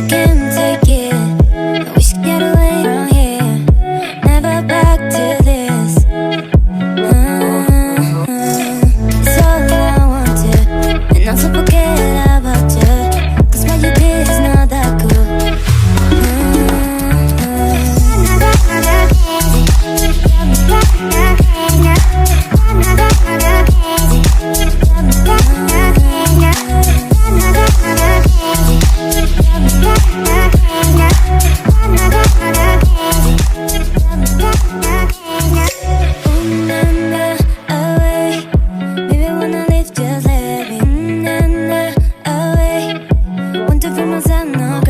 can't take it. We should get away from here. Never back to this. It's all I wanted, and also forget about you. 'Cause what you did is not that cool. Maybe when I leave, just let me away. Want to feel myself now.